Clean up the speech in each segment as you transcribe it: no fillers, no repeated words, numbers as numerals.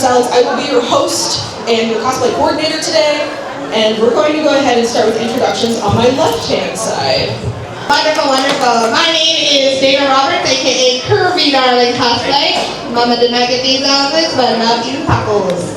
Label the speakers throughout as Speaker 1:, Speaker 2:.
Speaker 1: Alex. I will be your host and your cosplay coordinator today. And we're going to go ahead and start with introductions on my left-hand side.
Speaker 2: Wonderful, wonderful. My name is Dana Roberts, aka Curvy Darling Cosplay. Mama did not get these outfits, but enough you tacos.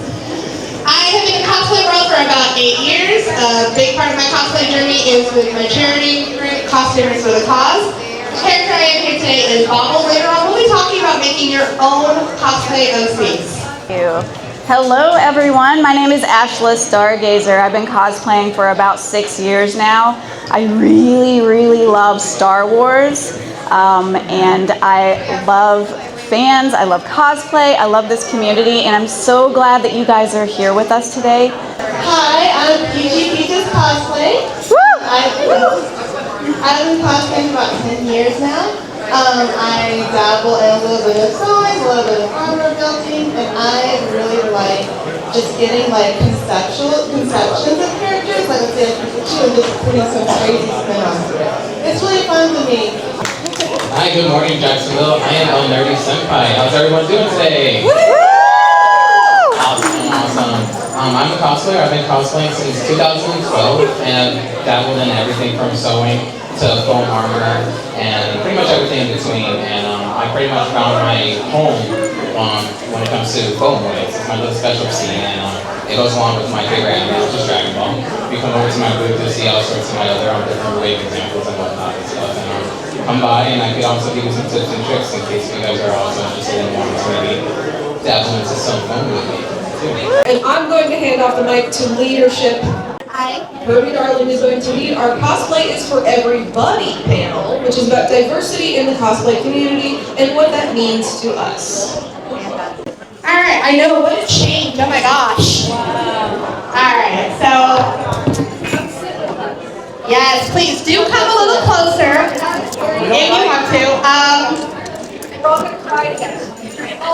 Speaker 2: I have been in the cosplay world for about 8 years. A big part of my cosplay journey is with my charity group, Costumers for the Cause. The character I am here today is Bobble. Later on, we'll be talking about making your own cosplay OCs.
Speaker 3: Thank you. Hello everyone, my name is Ashla Stargazer. I've been cosplaying for about 6 years now. I really love Star Wars, and I love fans, I love cosplay, I love this community, and I'm so glad that you guys are here with us today.
Speaker 2: Hi, I'm PG Peaches Cosplay. I've been cosplaying for about 10 years now. I dabble in a little bit of sewing, a little bit of armor building, and I really like just getting like conceptions of characters, like let's say Pikachu, and just putting some crazy spin onto it. It's really fun to me.
Speaker 4: Hi, good morning, Jacksonville. I am El Nerdy Senpai. How's everyone doing today? Awesome. I'm a cosplayer. I've been cosplaying since 2012 and dabbled in everything from sewing to foam armor and pretty much everything in between. And I pretty much found my home when it comes to foam waves. It's my little specialty, and it goes along with my favorite anime, which is Dragon Ball. You come over to my booth to see all sorts of my other different wave examples and whatnot and stuff. And come by, and I could also give you some tips and tricks in case you guys are also interested in wanting to maybe dabble into some foam with me.
Speaker 1: And I'm going to hand off the mic to leadership.
Speaker 2: Hi.
Speaker 1: Curvy Darling is going to lead our Cosplay is for Everybody panel, which is about diversity in the cosplay community and what that means to us.
Speaker 2: Alright, I know, what a change, oh my gosh. Alright, so, yes, please do come a little closer if you want to.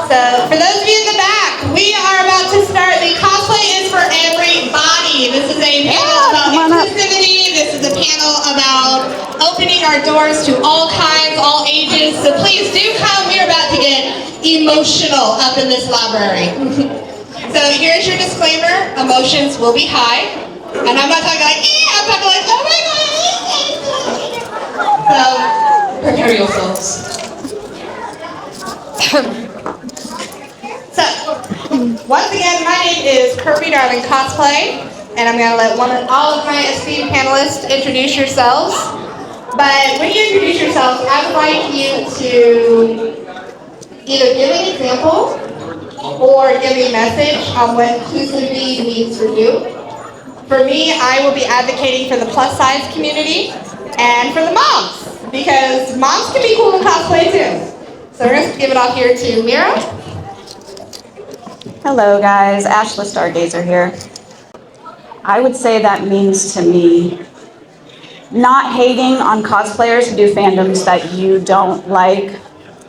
Speaker 2: So, for those of you in the back, we are about to start the Cosplay is for Everybody. This is a panel about inclusivity. This is a panel about opening our doors to all kinds, all ages. So please do come. We're about to get emotional up in this library. So here's your disclaimer. Emotions will be high. And I'm not talking like, I'm talking like, oh my God. So prepare yourselves. So, once again, my name is Curvy Darling Cosplay, and I'm going to let all of my esteemed panelists introduce yourselves. But when you introduce yourselves, I would like you to either give an example or give a message on what inclusivity means for you. For me, I will be advocating for the plus size community and for the moms, because moms can be cool in cosplay too. So we're going to give it off here to Mira.
Speaker 3: Hello guys, Ashla Stargazer here. I would say that means to me not hating on cosplayers who do fandoms that you don't like.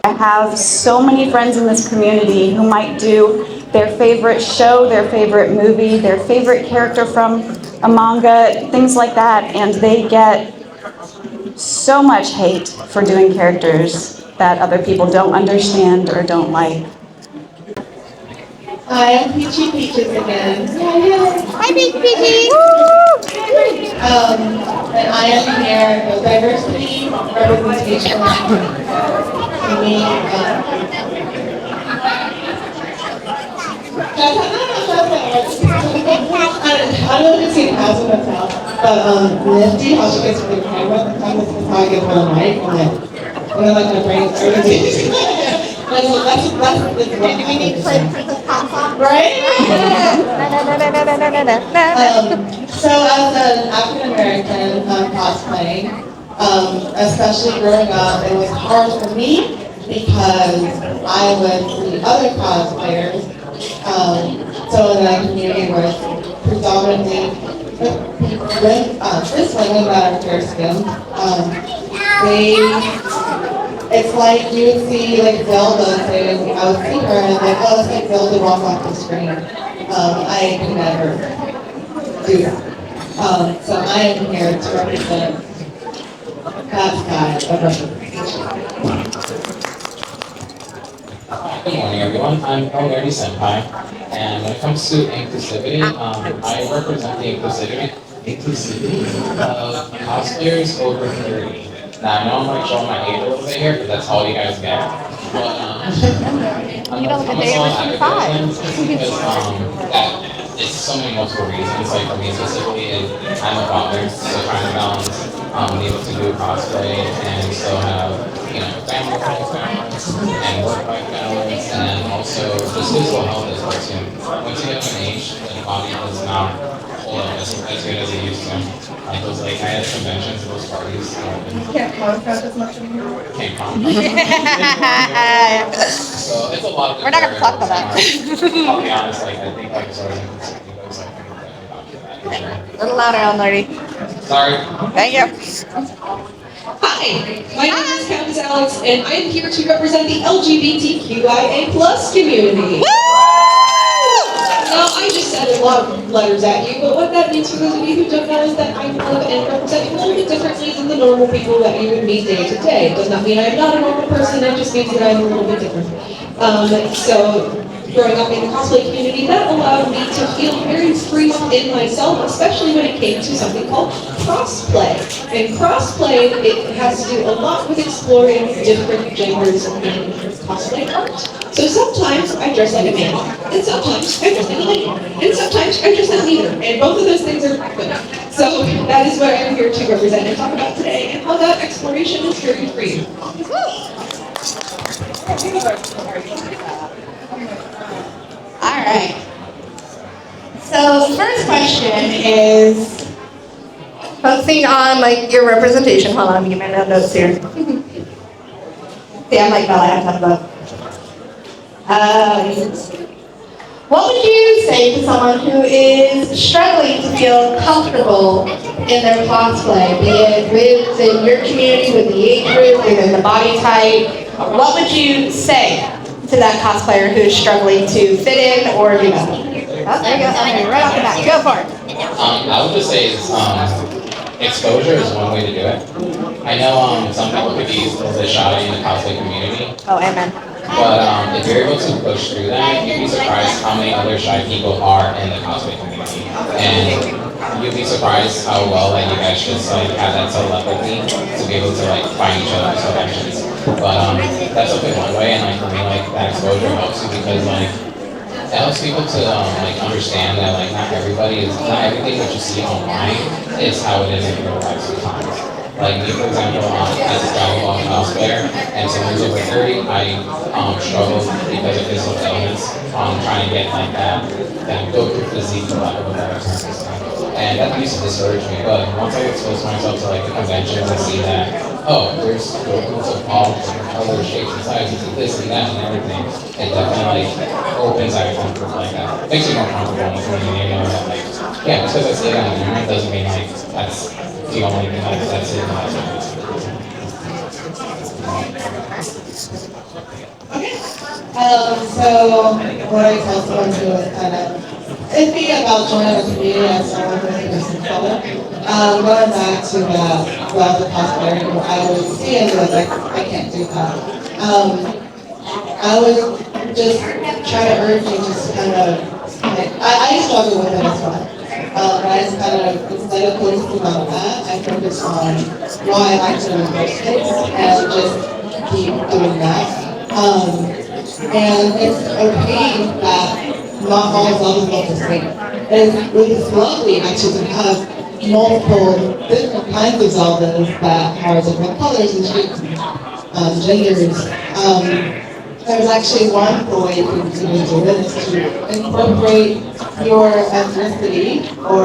Speaker 3: I have so many friends in this community who might do their favorite show, their favorite movie, their favorite character from a manga, things like that, and they get so much hate for doing characters that other people don't understand or don't like.
Speaker 2: Hi, I'm Peachy Peaches again. Hi, Peachy Peaches! And I am here with diversity, representation. For me, I don't know if you've seen House of Hotel, but Nifty, how she gets with the camera, sometimes this is how I get on the mic, and then like my brain starts that's do we need to play Princess Pop Con? Right? So as an African American cosplaying, especially growing up, it was hard for me because I was the other cosplayers. So in that community was predominantly cis women that are fair skinned. It's like you would see like Zelda, say, I would see her and like, oh, it's like Zelda walk off the screen. I could never do that. So I am here to represent that side of representation.
Speaker 4: Good morning, everyone. I'm El Nerdy Senpai, And when it comes to inclusivity, I represent the inclusivity of cosplayers over 30. Now, I know I'm like showing my age a little bit here, but that's all you guys get. But I'm a solid advocate of them because that it's so many multiple reasons. Like for me specifically, I'm a father, so trying to balance being able to do cosplay and still have family life balance and work life balance, and also just physical health as well too. Once you get to an age, the body does not hold up as good as it used to. Like those I had conventions and those parties.
Speaker 1: Can't contract as much anymore.
Speaker 4: Can't contract. So it's a lot of.
Speaker 2: We're not gonna talk about that.
Speaker 4: I'll be honest, I think sort of those
Speaker 2: A little louder, Elnardy.
Speaker 4: Sorry.
Speaker 2: Thank you.
Speaker 1: Hi, my name is Countess Alex, and I'm here to represent the LGBTQIA+ community. Now, I just said a lot of letters at you, but what that means for those of you who don't know is that I love and represent you a little bit differently than the normal people that you would meet day to day. It does not mean I'm not a normal person, it just means that I'm a little bit different. So, growing up in the cosplay community, that allowed me to feel very free within myself, especially when it came to something called crossplay. And crossplay, it has to do a lot with exploring different genders in cosplay art. So sometimes I dress like a man, and sometimes I dress like a lady, and sometimes I dress like neither, and both of those things are good. So that is what I'm here to represent and talk about today, and how that exploration is very free.
Speaker 2: All right. So the first question is focusing on your representation. Hold on, let me get my notes here. See, I'm like Bella, I have to talk about. What would you say to someone who is struggling to feel comfortable in their cosplay, be it within your community, with the age group, within the body type? What would you say to that cosplayer who is struggling to fit in or do that? Oh, there you go. Okay, right off the bat. Go for it.
Speaker 4: I would just say exposure is one way to do it. I know some people could be a little bit shy in the cosplay community.
Speaker 2: Oh, amen.
Speaker 4: But if you're able to push through that, you'd be surprised how many other shy people are in the cosplay community. And you'd be surprised how well that you guys just have that telepathy to be able to find each other's connections. But that's definitely one way, and for me, that exposure helps you because it helps people to understand that not everything that you see online is how it is in real life sometimes. Like me, for example, as a Dragon cosplayer, and someone who's over 30, I struggle because of physical illness, trying to get that Goku physique, for lack of a better term. And that used to discourage me, but once I expose myself to the conventions and see that, oh, there's Gokus of all different colors, shapes, and sizes, and this and that and everything, it definitely opens that comfort like that. Makes you more comfortable when you know that, yeah, because I see it on the internet doesn't mean that's the only thing that's it.
Speaker 5: Okay. So what I tell someone who is kind of iffy about joining a community as someone who is a person of color, going back to the cosplayer who I would see and be like, I can't do that. I would just try to urge you just kind of, I struggle with it as well. But I just kind of, instead of focusing on that, I focus on why I acted in the first place and just keep doing that. And it's okay that not all zeldas look the same. And it's lovely actually to have multiple different kinds of zeldas that are different colors and shapes and genders. There's actually one way you can do it is to incorporate your ethnicity or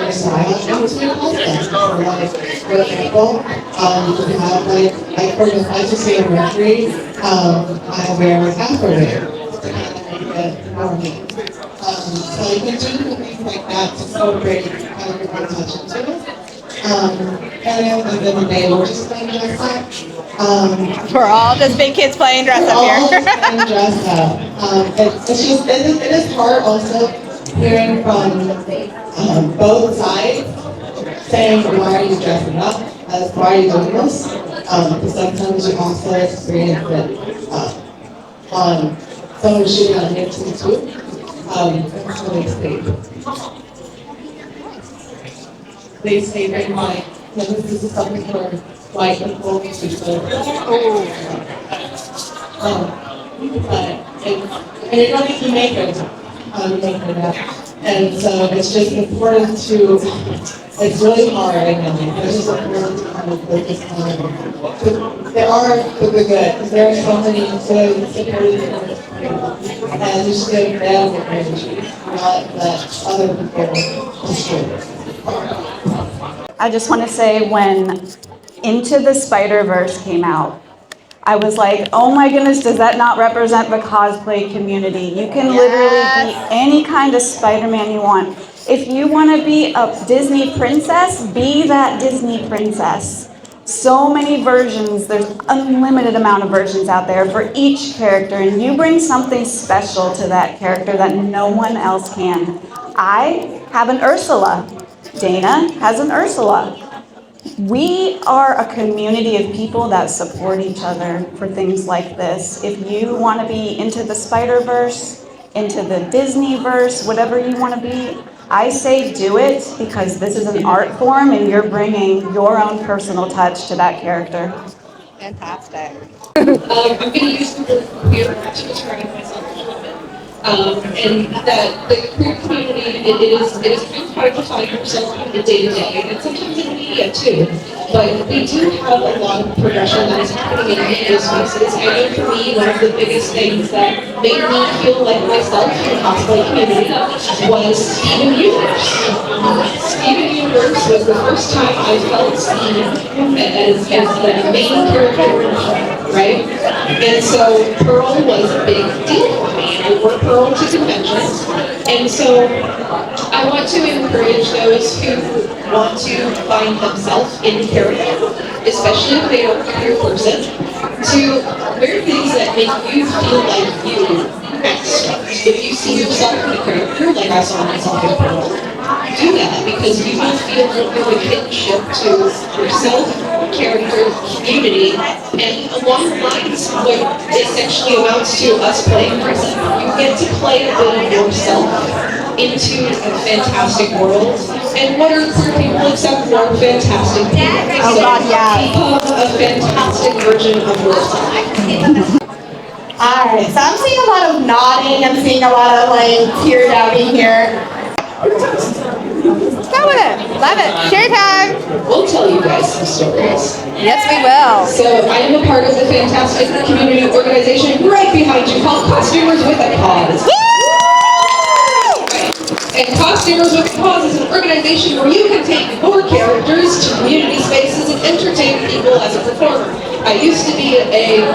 Speaker 5: your style into your cosplay. So for example, you can have for example, I just say a Mercury, I wear a Afro wig to kind of make it more me. So you can do things like that to incorporate kind of your own touch into it. And then at the end of the day, we're just playing dress up.
Speaker 2: We're all just big kids playing dress up
Speaker 5: We're all
Speaker 2: here.
Speaker 5: just playing dress up. It is hard also hearing from both sides saying, why are you dressing up? Why are you doing this? Because sometimes you also experience it on someone shooting on YouTube too. So they say right like, this is something for white people, people. And it don't even make it, that. And so it's just important to, it's really hard, I know, it's just important to kind of focus on, there are the good, there are so many good, supportive people, and just give them the energy, not let other people destroy it.
Speaker 3: I just want to say when Into the Spider-Verse came out, I was like, oh my goodness, does that not represent the cosplay community? You can literally be any kind of Spider-Man you want. If you want to be a Disney princess, be that Disney princess. So many versions, there's unlimited amount of versions out there for each character, and you bring something special to that character that no one else can. I have an Ursula. Dana has an Ursula. We are a community of people that support each other for things like this. If you want to be into the Spider-Verse, into the Disney-verse, whatever you want to be, I say do it because this is an art form and you're bringing your own personal touch to that character.
Speaker 2: Fantastic.
Speaker 1: I'm going to use the word queer to describe myself a little bit. And that the queer community, it is kind of hard to find yourself in the day-to-day, and sometimes in the media too. But we do have a lot of progression that is happening in those spaces. I know for me, one of the biggest things that made me feel like myself in the cosplay community was Steven Universe. Steven Universe was the first time I felt seen as the main character, right? And so Pearl was a big deal for me. I wore Pearl to conventions. And so I want to encourage those who want to find themselves in character, especially if they are a queer person, to wear things that make you feel like you extra. If you see yourself in a character, like I saw myself in Pearl, do that because you will feel a kinship to yourself, character, community, and along the lines what essentially amounts to us playing person. You get to play a bit of yourself into a fantastic world. And what are queer people except for fantastic people?
Speaker 2: Oh God, yeah.
Speaker 1: Become a fantastic version of yourself.
Speaker 2: Alright, so I'm seeing a lot of nodding, I'm seeing a lot of tear downing here. Let's go with it. Love it. Share time.
Speaker 1: We'll tell you guys some stories.
Speaker 2: Yes, we will.
Speaker 1: So I am a part of the fantastic community organization right behind you called Costumers with a Cause. And Costumers with a Cause is an organization where you can take your characters to community spaces and entertain people as a performer. I used to be a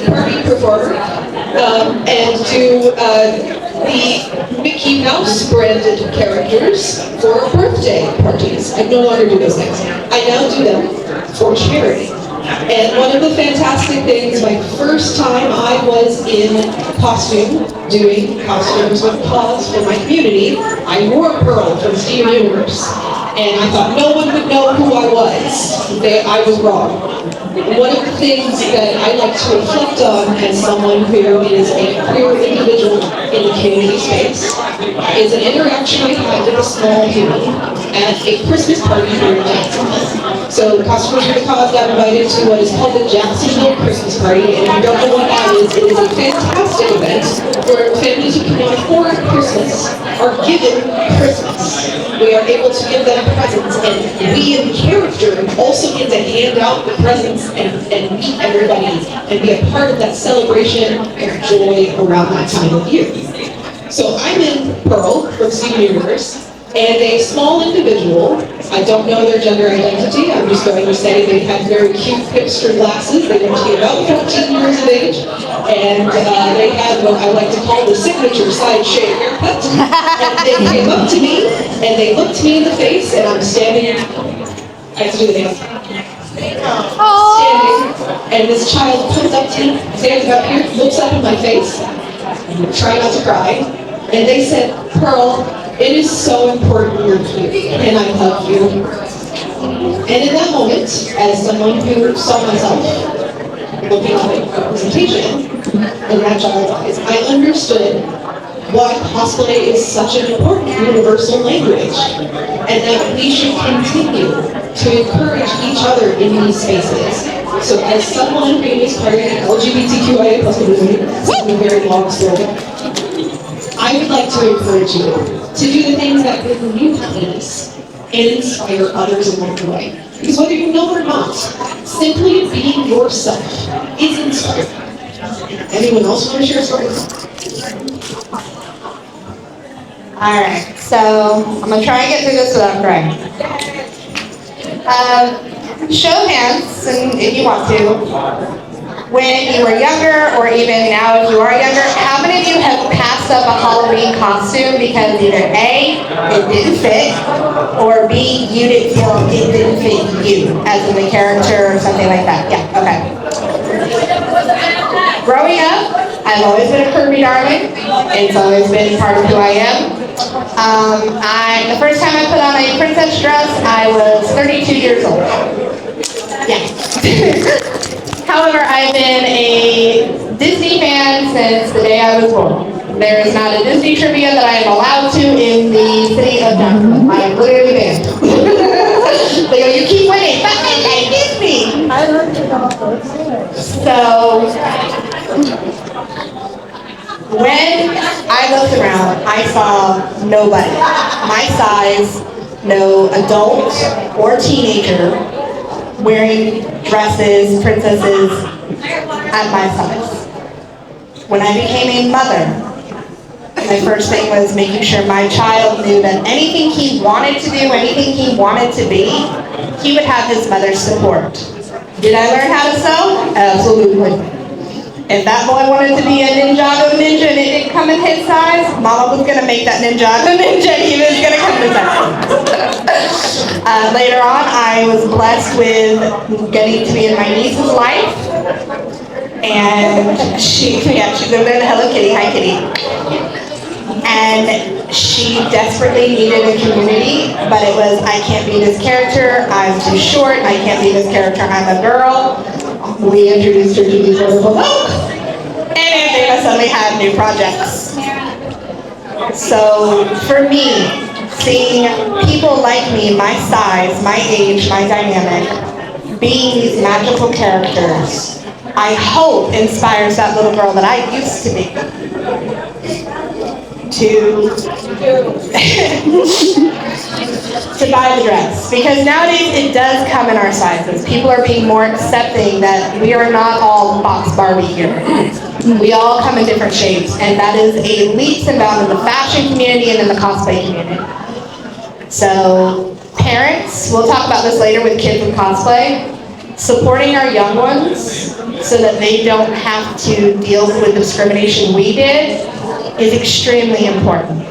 Speaker 1: Barbie performer and do the Mickey Mouse branded characters for birthday parties. I no longer do those things. I now do them for charity. And one of the fantastic things, my first time I was in costume, doing Costumes with Cause for my community, I wore Pearl from Steven Universe. And I thought no one would know who I was. I was wrong. One of the things that I like to reflect on as someone who is a queer individual in the community space is an interaction I had with a small human at a Christmas party here in Jacksonville. So Costumers with a Cause got invited to what is called the Jacksonville Christmas Party, and if you don't know what that is, it is a fantastic event where families who cannot afford Christmas are given Christmas. We are able to give them presents, and we in character also get to hand out the presents and meet everybody and be a part of that celebration of joy around that time of year. So I'm in Pearl from Steven Universe, and a small individual, I don't know their gender identity, I'm just going to say they had very cute hipster glasses, they were to be about 14 years of age, and they had what I like to call the signature side shave haircut, and they came up to me, and they looked me in the face, and I'm standing, I have to do the dance. Standing, and this child comes up to me, stands up here, looks up in my face, try not to cry, and they said, Pearl, it is so important you're here, and I love you. And in that moment, as someone who saw myself looking at representation in that child's eyes, I understood why cosplay is such an important universal language, and that we should continue to encourage each other in these spaces. So as someone who is part of the LGBTQIA plus community, it's a very long story, I would like to encourage you to do the things that bring you happiness and inspire others along the way. Because whether you know or not, simply being yourself is inspiring. Anyone else want to share stories?
Speaker 2: Alright, so I'm going to try and get through this without crying. Show of hands, and if you want to, when you were younger, or even now if you are younger, how many of you have passed up a Halloween costume because either A, it didn't fit, or B, you didn't feel it didn't fit you, as in the character or something like that? Yeah, okay. Growing up, I've always been a Kirby darling. It's always been part of who I am. The first time I put on a princess dress, I was 32 years old. Yeah. However, I've been a Disney fan since the day I was born. There is not a Disney trivia that I am allowed to in the city of Jacksonville. I am literally banned. They go, you keep winning, but I like Disney. I learned about those. So, when I looked around, I saw nobody my size, no adult or teenager wearing dresses, princesses at my size. When I became a mother, my first thing was making sure my child knew that anything he wanted to do, anything he wanted to be, he would have his mother's support. Did I learn how to sew? Absolutely. If that boy wanted to be a Ninjago ninja and it didn't come in his size, Mama was going to make that Ninjago ninja and he was going to come in his size. Later on, I was blessed with getting to be in my niece's life. And she's over there, Hello Kitty, hi Kitty. And she desperately needed a community, but it was, I can't be this character, I'm too short, I can't be this character, I'm a girl. We introduced her to these wonderful folk, and they suddenly had new projects. So for me, seeing people like me, my size, my age, my dynamic, being these magical characters, I hope inspires that little girl that I used to be to buy the dress. Because nowadays it does come in our sizes. People are being more accepting that we are not all box Barbie here. We all come in different shapes, and that is a leaps and bounds in the fashion community and in the cosplay community. So parents, we'll talk about this later with kids and cosplay, supporting our young ones so that they don't have to deal with the discrimination we did is extremely important.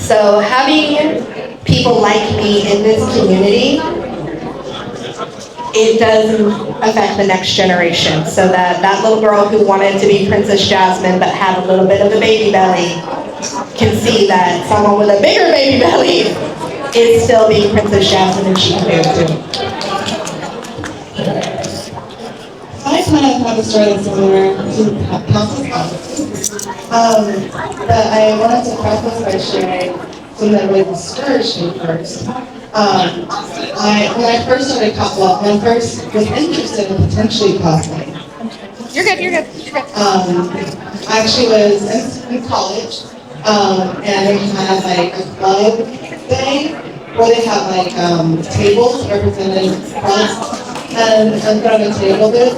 Speaker 2: So having people like me in this community, it does affect the next generation, so that that little girl who wanted to be Princess Jasmine but had a little bit of a baby belly can see that someone with a bigger baby belly is still being Princess Jasmine and she can do it too.
Speaker 5: I kind of have a story that's similar to Council's comments. But I wanted to preface by sharing something that really discouraged me first. When I first started cosplay, when I first was interested in potentially cosplay.
Speaker 2: You're good, you're good, you're good.
Speaker 5: I actually was in college, and they had like a club day where they have like tables representing products. And in front of the table, there's a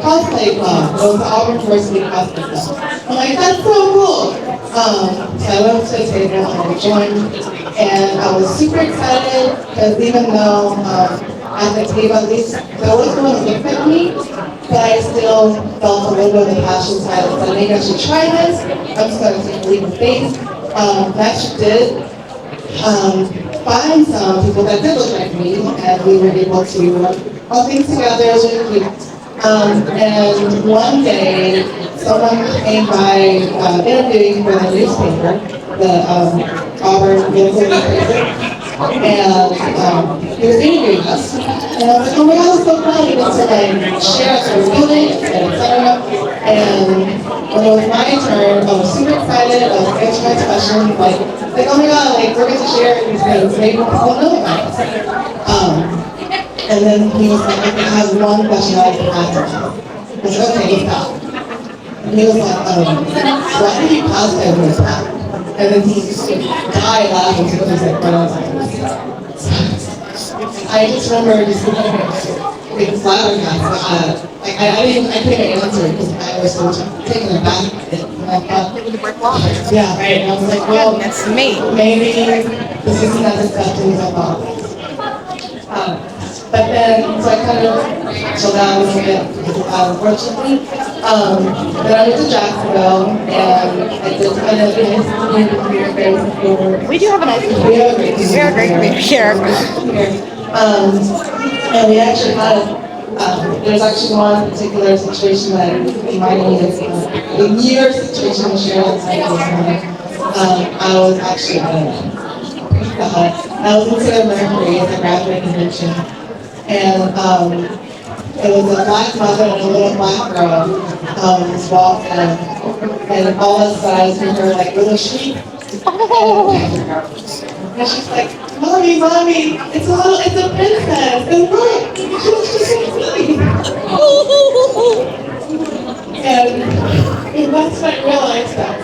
Speaker 5: cosplay club. It was the Auburn University Cosplay Club. I'm like, that's so cool. So I went to the table and I joined, and I was super excited because even though at the table, at least there was no one looking at me, but I still felt a little bit of the passion side. I said, maybe I should try this. I'm just going to take a leap of faith. I actually did find some people that did look like me, and we were able to all things together. It was really cute. And one day, someone came by interviewing for the newspaper, the Auburn local newspaper, and he was interviewing us. And I was like, oh my God, that's so fun. He wants to like share us what we're doing, and etc. And when it was my turn, I was super excited, I was answering my questions, like, oh my god, like, we're going to share these things, maybe people know about us. And then he was like, okay, I have one question I can ask you. I said, okay, what's that? And he was like, why do you cosplay with that? And then he died laughing because he said, I just remember just being flabbergasted. Like I couldn't answer because I was so taken aback by it. And I thought, yeah, right. And I was like, well,
Speaker 2: Goodness me.
Speaker 5: maybe this isn't as accepting as I thought. But then, so I kind of chilled out a little bit, unfortunately. Then I went to Jacksonville, and I did kind of
Speaker 2: We do have a nice
Speaker 5: We have a great
Speaker 2: community here.
Speaker 5: And we actually had, there's actually one particular situation that reminded me of a year situation with Cheryl I was actually I was in Sailor Mercury at the graduate convention, and it was a black mother and a little black girl walking, and all of a sudden I was in her like little sheet, and she's like, mommy, it's a princess, and look, she looks just like me. And that's when I realized that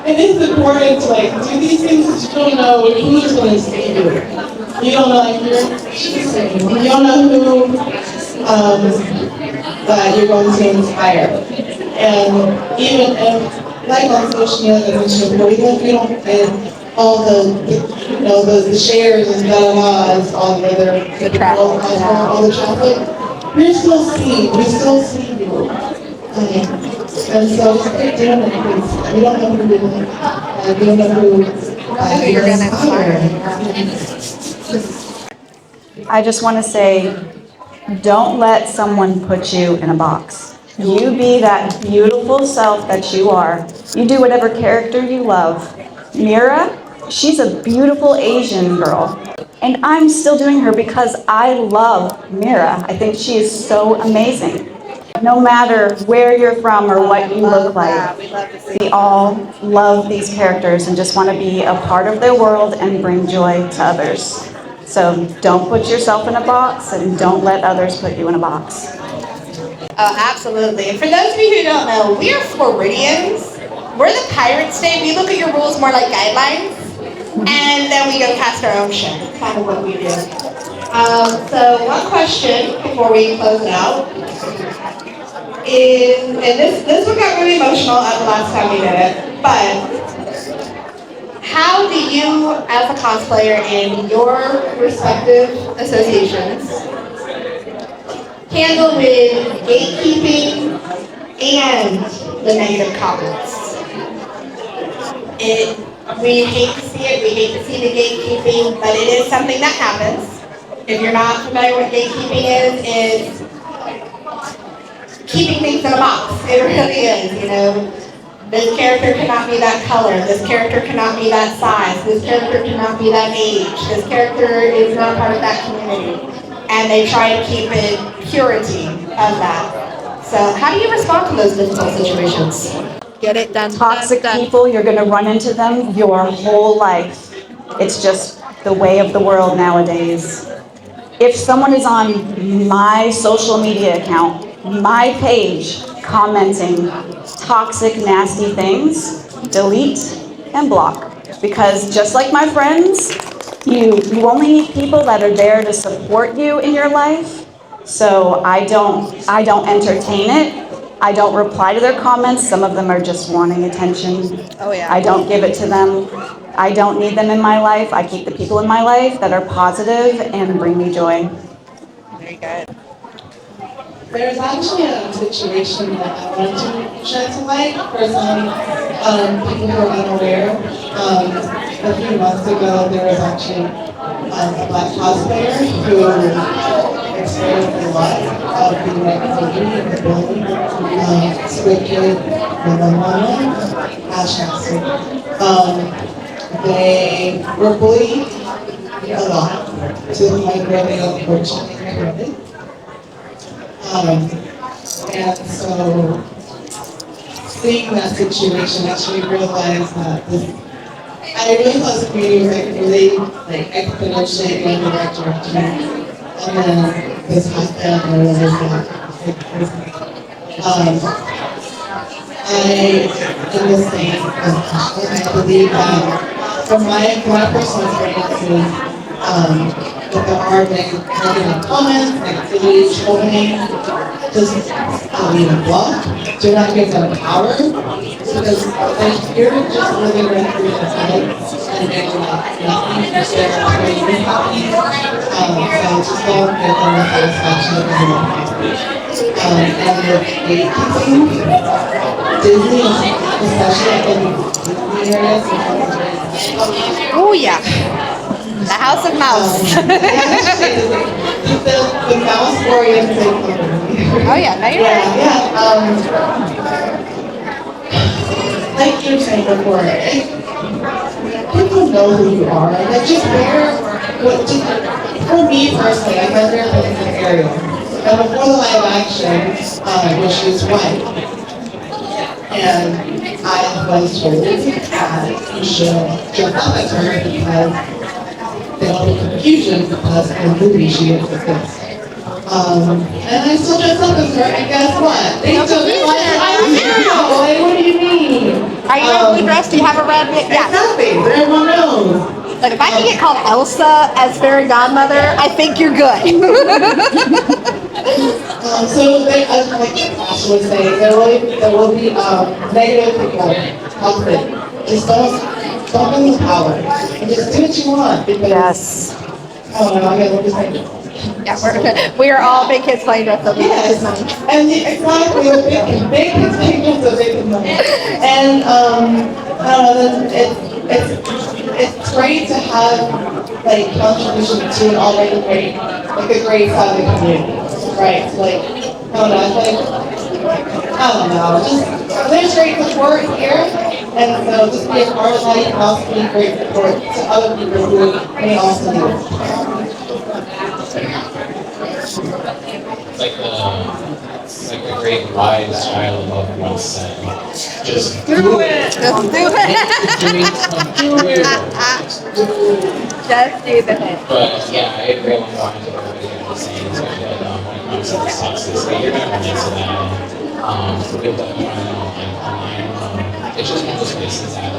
Speaker 5: it is important to like do these things because you don't know who's going to see you. You don't know if you don't know who that you're going to inspire. And even if, like on social media, even if you don't get all the shares and blah all the other all the traffic, you're still seen. We still see you. And so just keep doing it because we don't know who you're doing. We don't know who you're going to inspire.
Speaker 3: I just want to say, don't let someone put you in a box. You be that beautiful self that you are. You do whatever character you love. Mira, she's a beautiful Asian girl. And I'm still doing her because I love Mira. I think she is so amazing. No matter where you're from or what you look like, we all love these characters and just want to be a part of their world and bring joy to others. So don't put yourself in a box and don't let others put you in a box.
Speaker 2: Oh, absolutely. And for those of you who don't know, we are Floridians. We're the pirate state. We look at your rules more like guidelines, and then we go cast our own ship. Kind of what we do. So one question before we close it out is, and this one got really emotional at the last time we did it, but how do you, as a cosplayer in your respective associations, handle with gatekeeping and the negative comments? We hate to see it, we hate to see the gatekeeping, but it is something that happens. If you're not familiar with what gatekeeping is, it's keeping things in a box. It really is, you know. This character cannot be that color, this character cannot be that size, this character cannot be that age, this character is not part of that community. And they try to keep it purity of that. So how do you respond to those difficult situations? Get it done.
Speaker 3: Toxic people, you're going to run into them your whole life. It's just the way of the world nowadays. If someone is on my social media account, my page, commenting toxic, nasty things, delete and block. Because just like my friends, you only need people that are there to support you in your life. So I don't entertain it. I don't reply to their comments. Some of them are just wanting attention.
Speaker 2: Oh yeah.
Speaker 3: I don't give it to them. I don't need them in my life. I keep the people in my life that are positive and bring me joy.
Speaker 2: Very good.
Speaker 5: There's actually a situation that I wanted to shed some light for some people who are unaware. A few months ago, there was actually a black cosplayer who experienced a lot of being negativity in the building. Squid Kid and the woman, Ashla. They were bullied a lot to the point where they unfortunately quit. And so seeing that situation actually realized that I really thought this community was like really like exponentially in the right direction. And then this happened and I realized that I am the same as Ashla. I believe that from my personal experiences, with the art, negative comments, negativity, trolling, just even block, do not give them power, because like, you're just living rent free in head and they're like nothing, just they're really happy. So just don't give them the satisfaction of being happy. And with gatekeeping, Disney, especially in Disney areas,
Speaker 2: Oh yeah. The House of Mouse.
Speaker 5: the mouse oriented company.
Speaker 2: Oh yeah, now you're right.
Speaker 5: Yeah. Like you were saying before, people know who you are. Like just for me personally, I've never lived in this area. And before the live action, when she was white, and I was told that you should dress up as her because there will be confusion because in the movie she is like this. And I still dress up as her, and guess what? They took it like I'm zero. Like, what do you mean?
Speaker 2: Are you really dressed? Do you have a red wig? Yeah.
Speaker 5: Exactly. Everyone knows.
Speaker 2: Like if I can get called Elsa as fairy godmother, I think you're good.
Speaker 5: So like Ashla was saying, there will be negative people. Just don't bring the power. And just do what you want. Because,
Speaker 3: Yes.
Speaker 5: I don't know, I gotta look at my
Speaker 2: Yeah, we are all big kids playing dress up.
Speaker 5: yes, and exactly, big kids playing dress up, big kids money. And I don't know, it's great to have like contribution to an already great, like a great side of the community, right? So, like, I don't know, just there's great support here, and so just be a part of that. You can also be great support to other people who may also need it.
Speaker 4: It's like a great wise child of once said, just
Speaker 2: Do it. Just do it. Just do it.
Speaker 4: But yeah, I agree along the lines of what everybody was saying, especially like, when it comes to this toxicity, you're gonna run into that. For people that you know, like online, it's just one of those places that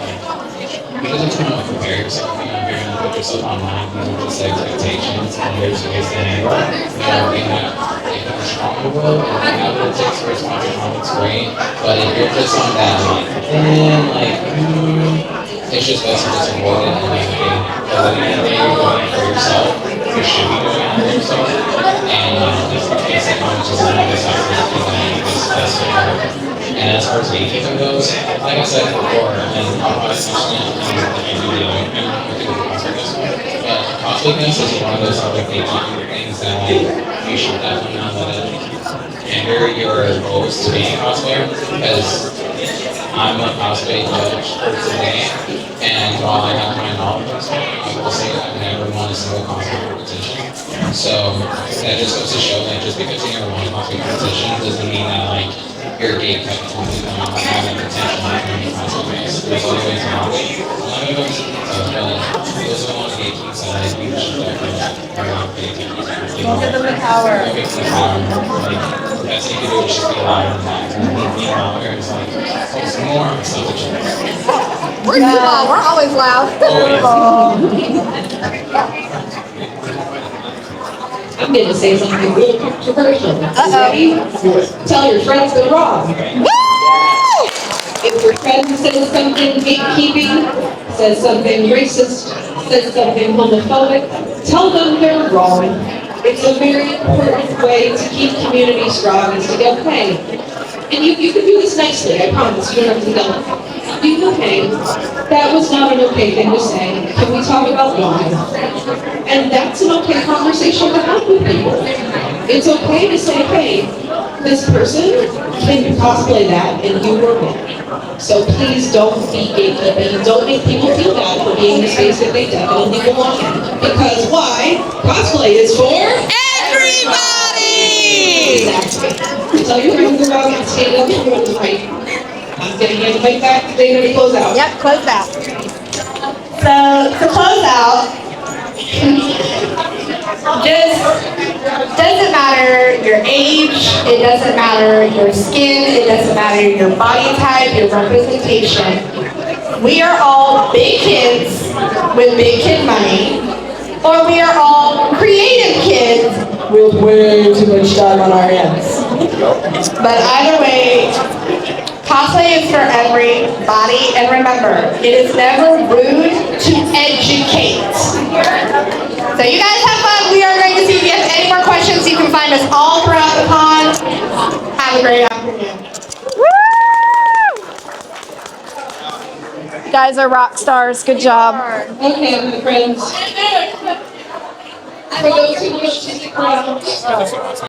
Speaker 4: because it's kind of prepare yourself, you're gonna put yourself online, these are just expectations, and there's ways that we have a stronger will, and we have what it takes to respond to comments, great, but if you're just on that, it's just best to just avoid it and navigate. Because at the end of the day, you're going for yourself, you should be going after yourself, and just basic knowledge is one of the toxicities that you just best to avoid. And as far as gatekeeping goes, like I said before, and I'll probably mention it in the but costliness is one of those other gatekeeping things that you should definitely not let it hinder your goals to being a cosplayer, because I'm a cosplay judge for today, and while I have my knowledge of cosplay, I will say I've never won a single cosplay competition. So that just goes to show that just because you never won a cosplay competition doesn't mean that you're gatekept to having potential in cosplays. There's other ways around it. I'm not going to go into detail, but those are one of the gatekeepers that you should definitely
Speaker 2: Don't give them the power.
Speaker 4: don't give them the power. The best thing you can do is just be louder than that. Meanwhile, it's focus more on stuff that you
Speaker 2: We're always loud.
Speaker 1: I'm gonna say something really controversial.
Speaker 2: Uh-oh.
Speaker 1: Ready? Tell your friends they're wrong.
Speaker 2: Woo!
Speaker 1: If your friend says something gatekeeping, says something racist, says something homophobic, tell them they're wrong. It's a very important way to keep community strong is to go, hey, and you can do this nicely, I promise, you don't have to go. You go, hey, that was not an okay thing to say. Can we talk about why? And that's an okay conversation to have with people. It's okay to say, hey, this person can cosplay that and you were wrong. So please don't be gatekeeping. Don't make people feel bad for being in a space that they definitely belong in. Because why? Cosplay is for
Speaker 2: Everybody!
Speaker 1: exactly. Tell your friends about it, stand up for what's right. I'm gonna hand the mic back to Dana to close out.
Speaker 2: Yep, close out. So to close out, just doesn't matter your age, it doesn't matter your skin, it doesn't matter your body type, your representation. We are all big kids with big kid money, or we are all creative kids with way too much time on our hands. But either way, cosplay is for everybody, and remember, it is never rude to educate. So you guys have fun. We are going to see if you have any more questions. You can find us all throughout the con. Have a great afternoon.
Speaker 3: You guys are rock stars. Good job.
Speaker 1: Okay, my friends. For those who wish to stick around.